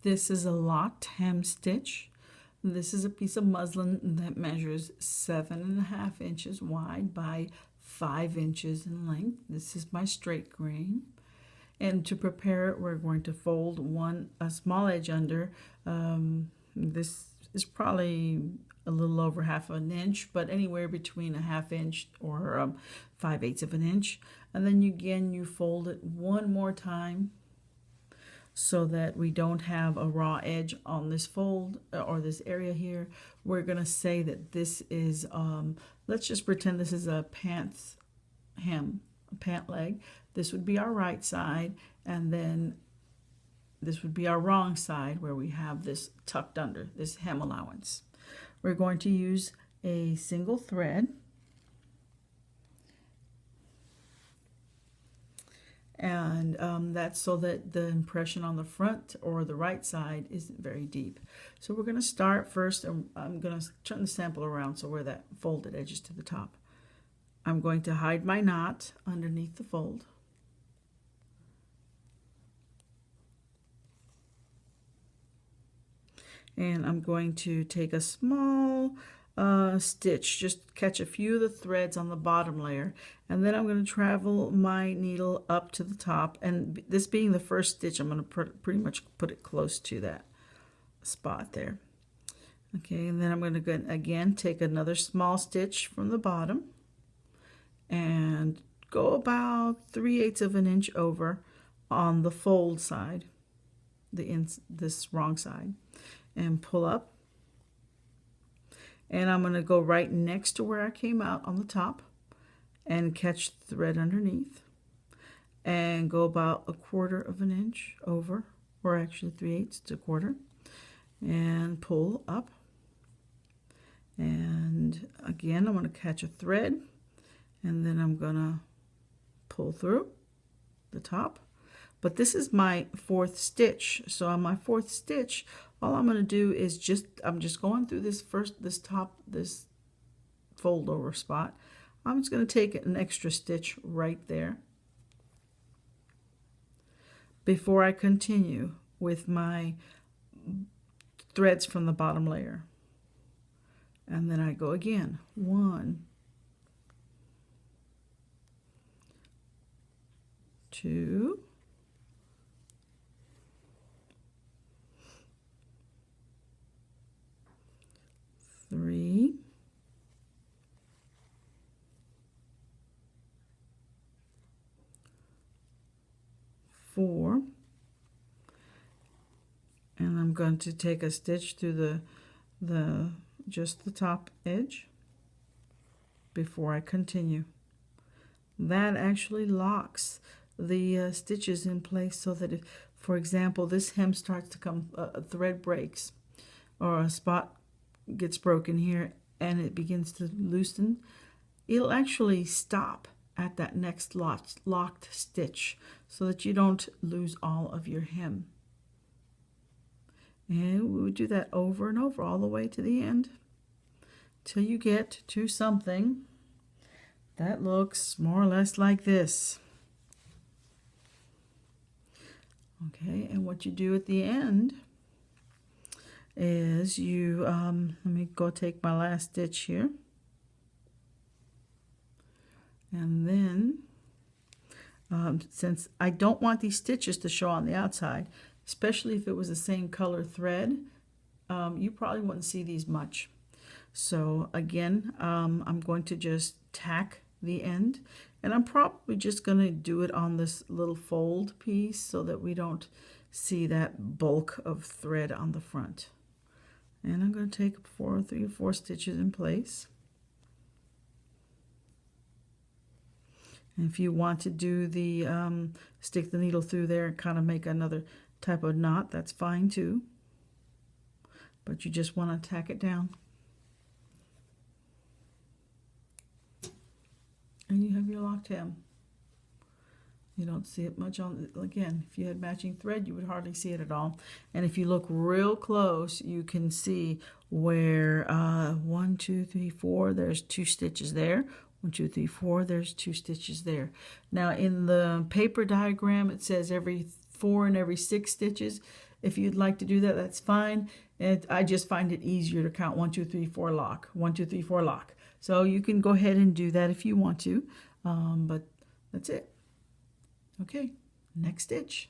This is a locked hem stitch. This is a piece of muslin that measures 7.5 inches wide by 5 inches in length. This is my straight grain. And to prepare it, we're going to fold a small edge under. This is probably a little over 1/2 inch, but anywhere between 1/2 inch or 5/8 of an inch. And then you fold it one more time so that we don't have a raw edge on this fold or this area here. We're going to say that this is, let's just pretend this is a pants hem, a pant leg. This would be our right side, and then this would be our wrong side where we have this tucked under, this hem allowance. We're going to use a single thread. And that's so that the impression on the front or the right side isn't very deep. So we're going to start first, and I'm going to turn the sample around so where that folded edge is to the top. I'm going to hide my knot underneath the fold. And I'm going to take a small stitch, just catch a few of the threads on the bottom layer, and then I'm going to travel my needle up to the top, and this being the first stitch, I'm going to pretty much put it close to that spot there. Okay, and then I'm going to again take another small stitch from the bottom and go about 3/8 of an inch over on the fold side, this wrong side, and pull up. And I'm going to go right next to where I came out on the top and catch the thread underneath and go about 1/4 of an inch over, or actually 3/8 to 1/4, and pull up. And again, I'm going to catch a thread, and then I'm going to pull through the top. But this is my 4th stitch. So on my 4th stitch, all I'm going to do is I'm just going through this fold over spot. I'm just going to take an extra stitch right there before I continue with my threads from the bottom layer. And then I go again. 1, 2, 3, 4, and I'm going to take a stitch through just the top edge before I continue. That actually locks the stitches in place so that if, for example, this hem starts to come, a thread breaks or a spot gets broken here and it begins to loosen, it'll actually stop at that next locked stitch so that you don't lose all of your hem. And we would do that over and over all the way to the end till you get to something that looks more or less like this. Okay, and what you do at the end is you, let me go take my last stitch here. And then, since I don't want these stitches to show on the outside, especially if it was the same color thread, you probably wouldn't see these much. So again, I'm going to just tack the end, and I'm probably just going to do it on this little fold piece so that we don't see that bulk of thread on the front. And I'm going to take 3 or 4 stitches in place. And if you want to do the stick the needle through there and kind of make another type of knot, that's fine too. But you just want to tack it down. And you have your locked hem. You don't see it much on, again, if you had matching thread, you would hardly see it at all. And if you look real close, you can see where 1, 2, 3, 4, there's 2 stitches there. 1, 2, 3, 4, there's 2 stitches there. Now in the paper diagram, it says every 4 and every 6 stitches. If you'd like to do that, that's fine. I just find it easier to count 1, 2, 3, 4, lock. 1, 2, 3, 4, lock. So you can go ahead and do that if you want to, but that's it. Okay, next stitch.